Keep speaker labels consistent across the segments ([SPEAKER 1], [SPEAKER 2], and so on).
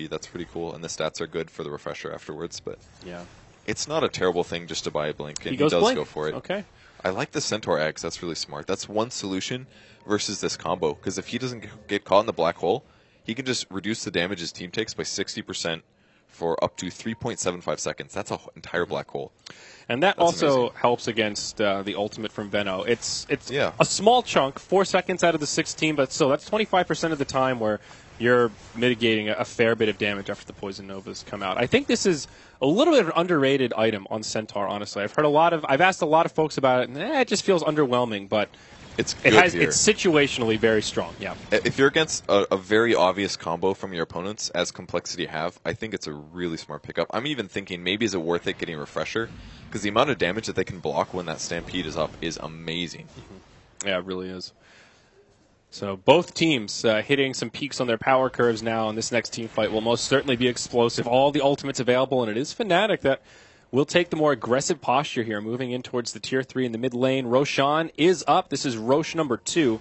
[SPEAKER 1] TP. That's pretty cool, and the stats are good for the refresher afterwards. But
[SPEAKER 2] yeah,
[SPEAKER 1] it's not a terrible thing just to buy a blink, and he
[SPEAKER 2] does
[SPEAKER 1] go for it.
[SPEAKER 2] Okay.
[SPEAKER 1] I like the Centaur eggs. That's really smart. That's one solution versus this combo, because if he doesn't get caught in the black hole, he can just reduce the damage his team takes by 60% for up to 3.75 seconds. That's an entire black hole.
[SPEAKER 2] And that
[SPEAKER 1] That's
[SPEAKER 2] also
[SPEAKER 1] amazing.
[SPEAKER 2] helps against the ultimate from Venno. It's
[SPEAKER 1] Yeah.
[SPEAKER 2] a small chunk, 4 seconds out of the 16, but still, that's 25% of the time where you're mitigating a fair bit of damage after the Poison Novas come out. I think this is a little bit of an underrated item on Centaur, honestly. I've asked a lot of folks about it, and it just feels underwhelming, but
[SPEAKER 1] It's
[SPEAKER 2] situationally very strong. Yeah.
[SPEAKER 1] If you're against a very obvious combo from your opponents, as Complexity have, I think it's a really smart pickup. I'm even thinking maybe is it worth it getting Refresher, because the amount of damage that they can block when that Stampede is up is amazing.
[SPEAKER 2] Yeah, it really is. So both teams hitting some peaks on their power curves now, and this next team fight will most certainly be explosive. All the ultimates available, and it is Fnatic that will take the more aggressive posture here, moving in towards the Tier 3 in the mid lane. Roshan is up. This is Roche number 2.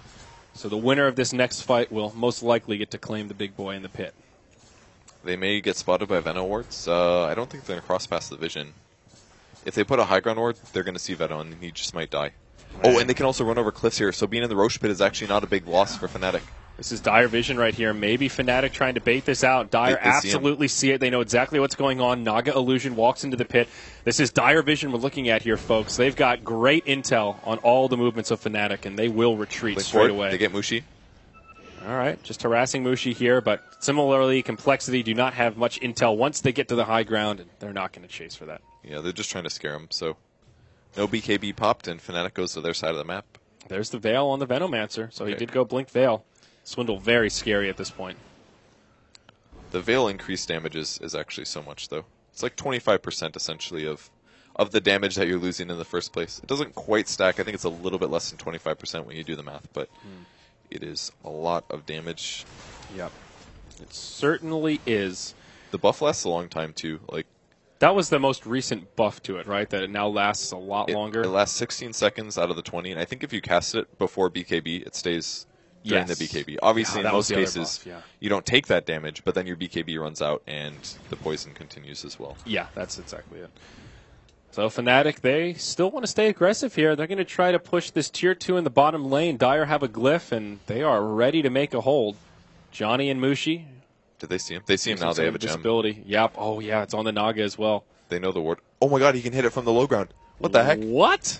[SPEAKER 2] So the winner of this next fight will most likely get to claim the big boy in the pit.
[SPEAKER 1] They may get spotted by Venno wards. I don't think they're going to cross past the vision. If they put a high ground ward, they're going to see Venno, and he just might die. Oh, and they can also run over cliffs here, so being in the Roche pit is actually not a big loss for Fnatic.
[SPEAKER 2] This is Dire Vision right here. Maybe Fnatic trying to bait this out. Dire
[SPEAKER 1] They
[SPEAKER 2] absolutely see it. They know exactly what's going on. Naga Illusion walks into the pit. This is Dire Vision we're looking at here, folks. They've got great intel on all the movements of Fnatic, and they will retreat straight away.
[SPEAKER 1] They get Mushi.
[SPEAKER 2] All right, just harassing Mushi here, but similarly, Complexity do not have much intel once they get to the high ground, and they're not going to chase for that.
[SPEAKER 1] Yeah, they're just trying to scare him, so no BKB popped, and Fnatic goes to their side of the map.
[SPEAKER 2] There's the Veil on the Venomancer, so he did go Blink Veil. Swindle very scary at this point.
[SPEAKER 1] The Veil increased damages is actually so much, though. It's like 25% essentially of the damage that you're losing in the first place. It doesn't quite stack. I think it's a little bit less than 25% when you do the math, but it is a lot of damage.
[SPEAKER 2] Yep. It certainly is.
[SPEAKER 1] The buff lasts a long time, too. Like
[SPEAKER 2] that was the most recent buff to it, right? That it now lasts a lot longer.
[SPEAKER 1] It lasts 16 seconds out of the 20, and I think if you cast it before BKB, it stays during the BKB. Obviously, in most cases, you don't take that damage, but then your BKB runs out, and the poison continues as well.
[SPEAKER 2] Yeah, that's exactly it. So Fnatic, they still want to stay aggressive here. They're going to try to push this Tier 2 in the bottom lane. Dire have a glyph, and they are ready to make a hold. Johnny and Mushi.
[SPEAKER 1] Did they see him? They see him now. They have a gem.
[SPEAKER 2] Yep. Oh, yeah, it's on the Naga as well.
[SPEAKER 1] They know the ward. Oh, my God, he can hit it from the low ground. What the heck?
[SPEAKER 2] What?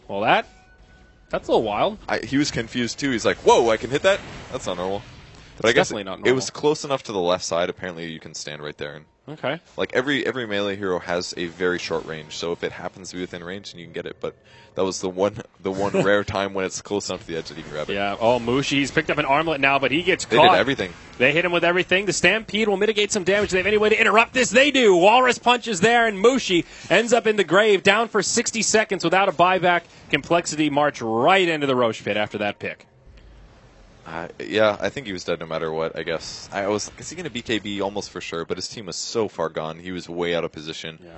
[SPEAKER 2] Well, that's a little wild.
[SPEAKER 1] He was confused, too. He's like, whoa, I can hit that? That's not normal. But I guess
[SPEAKER 2] definitely not normal.
[SPEAKER 1] It was close enough to the left side. Apparently, you can stand right there. And
[SPEAKER 2] okay.
[SPEAKER 1] Like, every melee hero has a very short range, so if it happens to be within range, then you can get it. But that was the one rare time when it's close enough to the edge that you can grab it.
[SPEAKER 2] Yeah. Oh, Mushi, he's picked up an armlet now, but he gets caught.
[SPEAKER 1] They did everything.
[SPEAKER 2] They hit him with everything. The Stampede will mitigate some damage. They have any way to interrupt this? They do. Walrus punches there, and Mushi ends up in the grave, down for 60 seconds without a buyback. Complexity march right into the Roche pit after that pick.
[SPEAKER 1] Yeah, I think he was dead no matter what, I guess. Is he going to BKB almost for sure, but his team was so far gone. He was way out of position.
[SPEAKER 2] Yeah.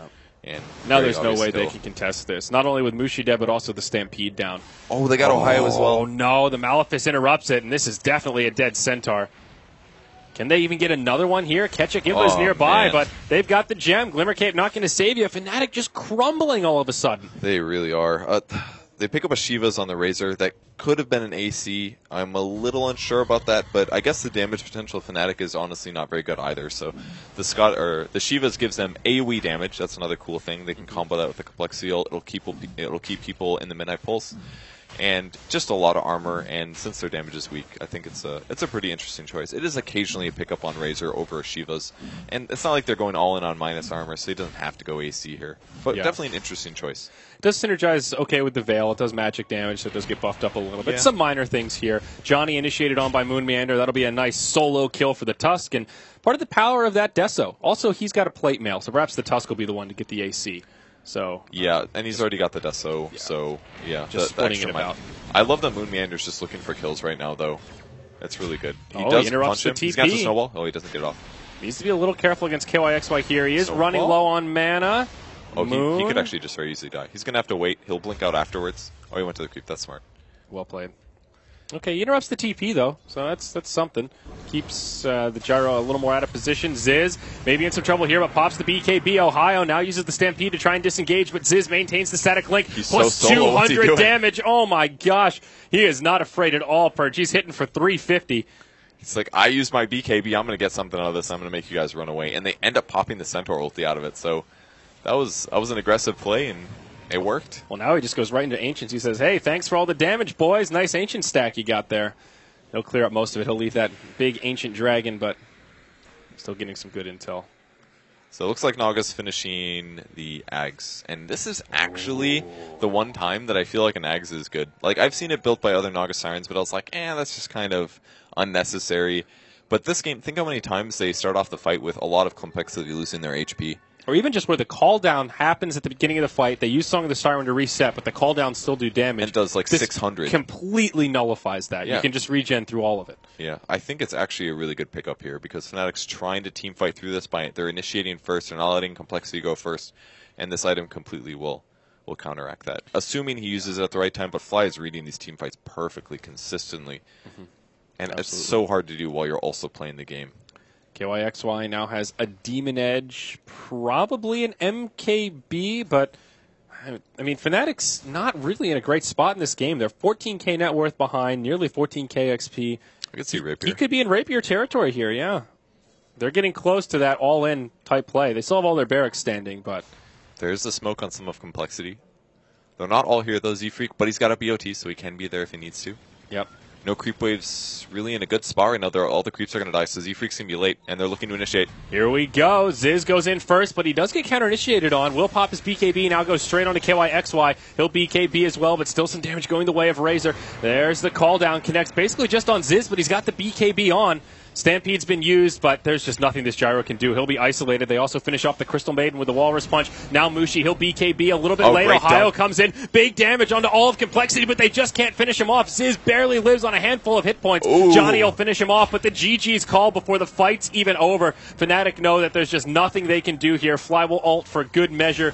[SPEAKER 1] And
[SPEAKER 2] now there's no way they can contest this. Not only with Mushi dead, but also the Stampede down.
[SPEAKER 1] Oh, they got Ohio as well.
[SPEAKER 2] Oh, no. The Malefice interrupts it, and this is definitely a dead Centaur. Can they even get another one here? Ketchuk is nearby, but they've got the gem. Glimmer Cape not going to save you. Fnatic just crumbling all of a sudden.
[SPEAKER 1] They really are. They pick up a Shiva's on the Razor. That could have been an AC. I'm a little unsure about that, but I guess the damage potential of Fnatic is honestly not very good either. So the Shiva's gives them AoE damage. That's another cool thing. They can combo that with the Complexity ult. It'll keep people in the Midnight Pulse. And just a lot of armor, and since their damage is weak, I think it's a pretty interesting choice. It is occasionally a pickup on Razor over a Shiva's, and it's not like they're going all in on minus armor, so he doesn't have to go AC here. But definitely an interesting choice.
[SPEAKER 2] It does synergize okay with the Veil. It does magic damage, so it does get buffed up a little bit. Some minor things here. Johnny initiated on by Moon Meander. That'll be a nice solo kill for the Tusk, and part of the power of that Deso. Also, he's got a plate mail, so perhaps the Tusk will be the one to get the AC. So
[SPEAKER 1] yeah, and he's already got the Deso, so yeah.
[SPEAKER 2] Just splitting it about.
[SPEAKER 1] I love that Moon Meander's just looking for kills right now, though. That's really good.
[SPEAKER 2] He does punch him.
[SPEAKER 1] He's got the snowball. Oh, he doesn't get it off.
[SPEAKER 2] Needs to be a little careful against KYXY here. He is running low on mana.
[SPEAKER 1] Oh, he could actually just very easily die. He's going to have to wait. He'll blink out afterwards. Oh, he went to the creep. That's smart.
[SPEAKER 2] Well played. Okay, he interrupts the TP, though, so that's something. Keeps the gyro a little more out of position. Ziz maybe in some trouble here, but pops the BKB. Ohio now uses the Stampede to try and disengage, but Ziz maintains the static link.
[SPEAKER 1] He's
[SPEAKER 2] plus
[SPEAKER 1] so solo.
[SPEAKER 2] 200 damage. Oh, my gosh. He is not afraid at all, Purge. He's hitting for 350.
[SPEAKER 1] It's like, I use my BKB, I'm going to get something out of this, I'm going to make you guys run away. And they end up popping the Centaur ulti out of it, so that was an aggressive play, and it worked.
[SPEAKER 2] Well, now he just goes right into Ancients. He says, hey, thanks for all the damage, boys. Nice Ancient stack you got there. He'll clear up most of it. He'll leave that big Ancient Dragon, but still getting some good intel.
[SPEAKER 1] So it looks like Naga's finishing the Ags. And this is actually the one time that I feel like an Ags is good. Like, I've seen it built by other Naga Sirens, but I was like, that's just kind of unnecessary. But this game, think how many times they start off the fight with a lot of complexity losing their HP.
[SPEAKER 2] Or even just where the call down happens at the beginning of the fight. They use Song of the Siren to reset, but the call downs still do damage.
[SPEAKER 1] It does like
[SPEAKER 2] this
[SPEAKER 1] 600.
[SPEAKER 2] Completely nullifies that.
[SPEAKER 1] Yeah.
[SPEAKER 2] You can just regen through all of it.
[SPEAKER 1] Yeah, I think it's actually a really good pickup here because Fnatic's trying to team fight through this by they're initiating first, they're not letting complexity go first, and this item completely will counteract that. Assuming he uses it at the right time, but Fly is reading these team fights perfectly, consistently. Mm-hmm. And
[SPEAKER 2] Absolutely.
[SPEAKER 1] It's so hard to do while you're also playing the game.
[SPEAKER 2] KYXY now has a Demon Edge, probably an MKB, but I mean, Fnatic's not really in a great spot in this game. They're 14k net worth behind, nearly 14k XP.
[SPEAKER 1] I could see Rapier.
[SPEAKER 2] He could be in Rapier territory here, yeah. They're getting close to that all-in type play. They still have all their barracks standing, but
[SPEAKER 1] there's the smoke on some of Complexity. They're not all here, though, Z-Freak, but he's got a BOT, so he can be there if he needs to.
[SPEAKER 2] Yep.
[SPEAKER 1] No creep waves really in a good spot right now. All the creeps are going to die, so Z-Freak's going to be late, and they're looking to initiate.
[SPEAKER 2] Here we go. Ziz goes in first, but he does get counter-initiated on. Will pop his BKB, now goes straight on to KYXY. He'll BKB as well, but still some damage going the way of Razor. There's the call down. Connects basically just on Ziz, but he's got the BKB on. Stampede's been used, but there's just nothing this gyro can do. He'll be isolated. They also finish off the Crystal Maiden with the Walrus Punch. Now Mushi, he'll BKB a little bit late. Ohio comes in. Big damage onto all of Complexity, but they just can't finish him off. Ziz barely lives on a handful of hit points.
[SPEAKER 1] Ooh.
[SPEAKER 2] Johnny will finish him off, but the GG's call before the fight's even over. Fnatic know that there's just nothing they can do here. Fly will ult for good measure.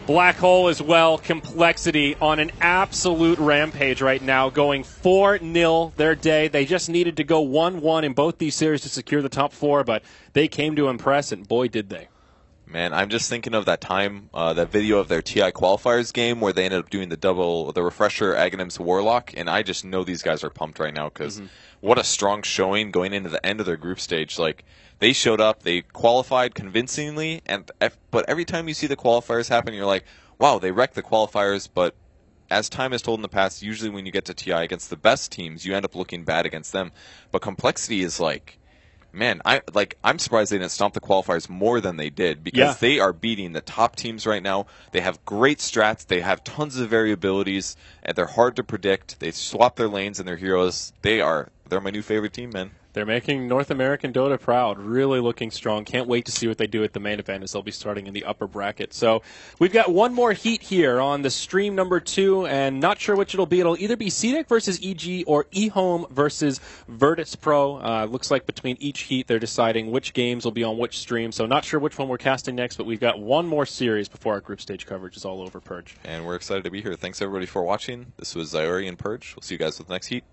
[SPEAKER 2] Black Hole as well, Complexity on an absolute rampage right now, going 4-0 their day. They just needed to go 1-1 in both these series to secure the top 4, but they came to impress, and boy, did they.
[SPEAKER 1] Man, I'm just thinking of that time, that video of their TI qualifiers game where they ended up doing the refresher Aghanims Warlock, and I just know these guys are pumped right now because what a strong showing going into the end of their group stage. Like, they showed up, they qualified convincingly, but every time you see the qualifiers happen, you're like, wow, they wrecked the qualifiers, but as time has told in the past, usually when you get to TI against the best teams, you end up looking bad against them. But Complexity is like, man, I'm surprised they didn't stomp the qualifiers more than they did because they are beating the top teams right now. They have great strats, they have tons of variabilities, and they're hard to predict. They swap their lanes and their heroes. They're my new favorite team, man.
[SPEAKER 2] They're making North American Dota proud. Really looking strong. Can't wait to see what they do at the main event as they'll be starting in the upper bracket. So we've got one more heat here on the stream number 2, and not sure which it'll be. It'll either be CDEC versus EG or eHome versus Virtus Pro. Looks like between each heat they're deciding which games will be on which stream. So not sure which one we're casting next, but we've got one more series before our group stage coverage is all over, Purge.
[SPEAKER 1] And we're excited to be here. Thanks everybody for watching. This was Zyori and Purge. We'll see you guys with the next heat.